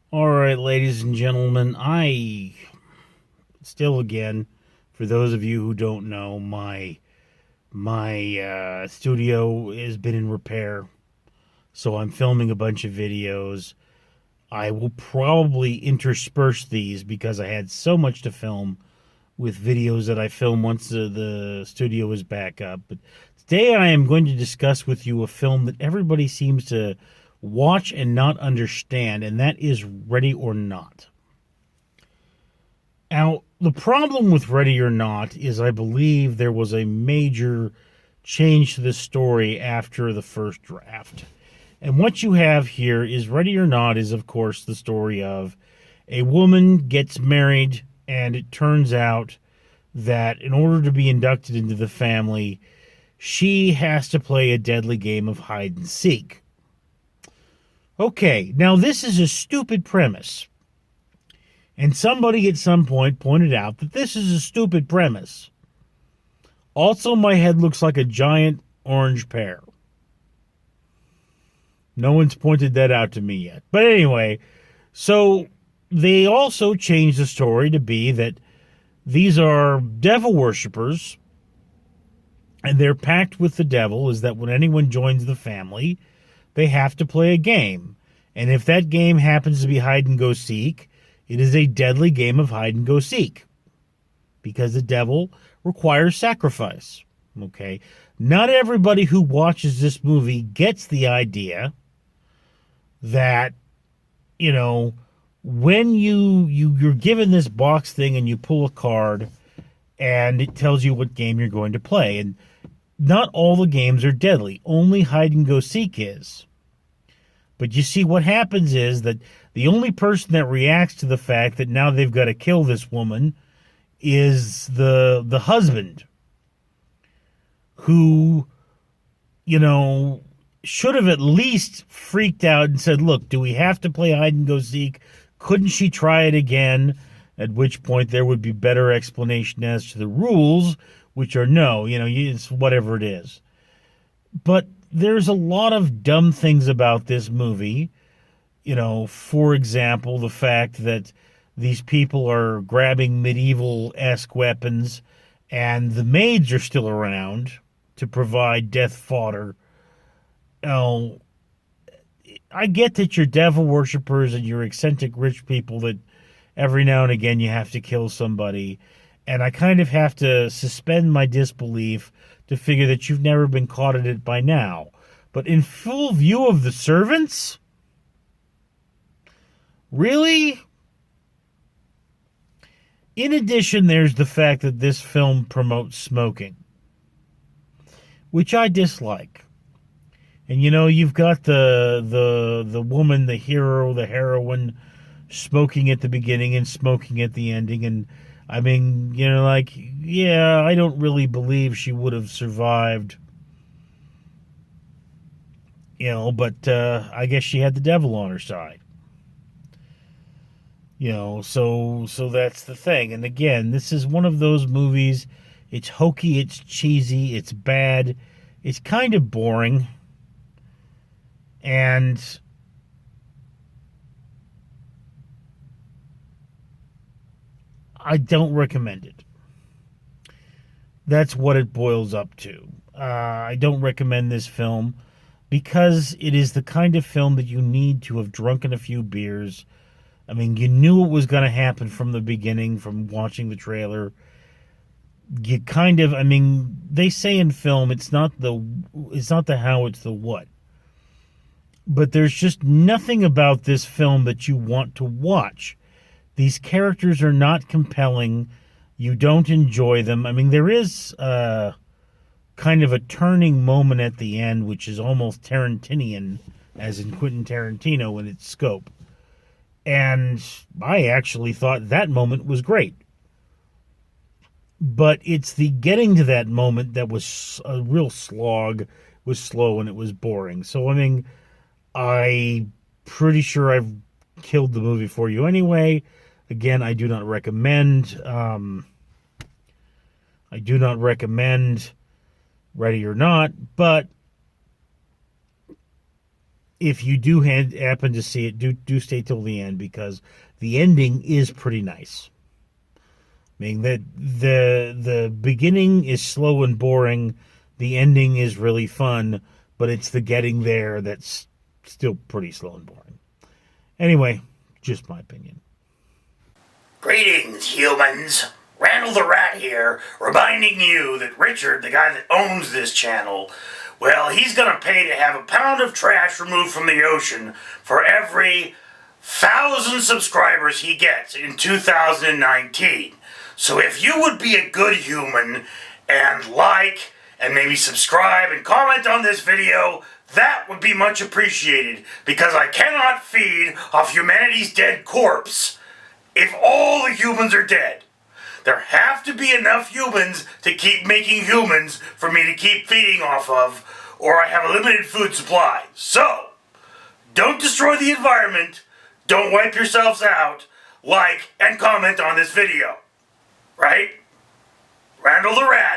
All right, ladies and gentlemen, I still again, for those of you who don't know, my studio has been in repair, so I'm filming a bunch of videos. I will probably intersperse these because I had so much to film with videos that I film once the studio is back up. But today I am going to discuss with you a film that everybody seems to watch and not understand, and that is Ready or Not. Now, the problem with Ready or Not is I believe there was a major change to the story after the first draft. And what you have here is Ready or Not is, of course, the story of a woman gets married, and it turns out that in order to be inducted into the family, she has to play a deadly game of hide and seek. Okay, now this is a stupid premise. And somebody at some point pointed out that this is a stupid premise. Also, my head looks like a giant orange pear. No one's pointed that out to me yet. But anyway, so they also changed the story to be that these are devil worshippers, and their pact with the devil is that when anyone joins the family, they have to play a game. And if that game happens to be hide and go seek, it is a deadly game of hide and go seek because the devil requires sacrifice. Okay? Not everybody who watches this movie gets the idea that, you know, when you're given this box thing and you pull a card and it tells you what game you're going to play. And not all the games are deadly. Only hide and go seek is. But you see, what happens is that the only person that reacts to the fact that now they've got to kill this woman is the husband, who, you know, should have at least freaked out and said, look, do we have to play hide and go seek? Couldn't she try it again? At which point there would be better explanation as to the rules, which are no, it's whatever it is. But there's a lot of dumb things about this movie. For example, the fact that these people are grabbing medieval-esque weapons and the maids are still around to provide death fodder. Oh, I get that you're devil worshippers and you're eccentric rich people that every now and again you have to kill somebody. And I kind of have to suspend my disbelief to figure that you've never been caught at it by now. But in full view of the servants? Really? In addition, there's the fact that this film promotes smoking, which I dislike. And you've got the woman, the hero, the heroine, smoking at the beginning and smoking at the ending. And I mean, yeah, I don't really believe she would have survived. But I guess she had the devil on her side. So that's the thing. And again, this is one of those movies. It's hokey, it's cheesy, it's bad, it's kind of boring. And I don't recommend it. That's what it boils up to. I don't recommend this film because it is the kind of film that you need to have drunken a few beers. I mean, you knew it was going to happen from the beginning, from watching the trailer. You kind of, I mean, they say in film, it's not the how, it's the what. But there's just nothing about this film that you want to watch. These characters are not compelling. You don't enjoy them. I mean, there is kind of a turning moment at the end, which is almost Tarantinian, as in Quentin Tarantino in its scope. And I actually thought that moment was great. But it's the getting to that moment that was a real slog, was slow, and it was boring. So, I mean, I'm pretty sure I've killed the movie for you anyway. Again, I do not recommend. I do not recommend Ready or Not, but if you do happen to see it, do stay till the end, because the ending is pretty nice. I mean, the beginning is slow and boring. The ending is really fun, but it's the getting there that's still pretty slow and boring. Anyway, just my opinion. Greetings, humans. Randall the Rat here, reminding you that Richard, the guy that owns this channel, well, he's gonna pay to have a pound of trash removed from the ocean for every 1,000 subscribers he gets in 2019. So if you would be a good human and like and maybe subscribe and comment on this video, that would be much appreciated, because I cannot feed off humanity's dead corpse if all the humans are dead. There have to be enough humans to keep making humans for me to keep feeding off of, or I have a limited food supply. So, don't destroy the environment, don't wipe yourselves out, like and comment on this video. Right? Randall the Rat.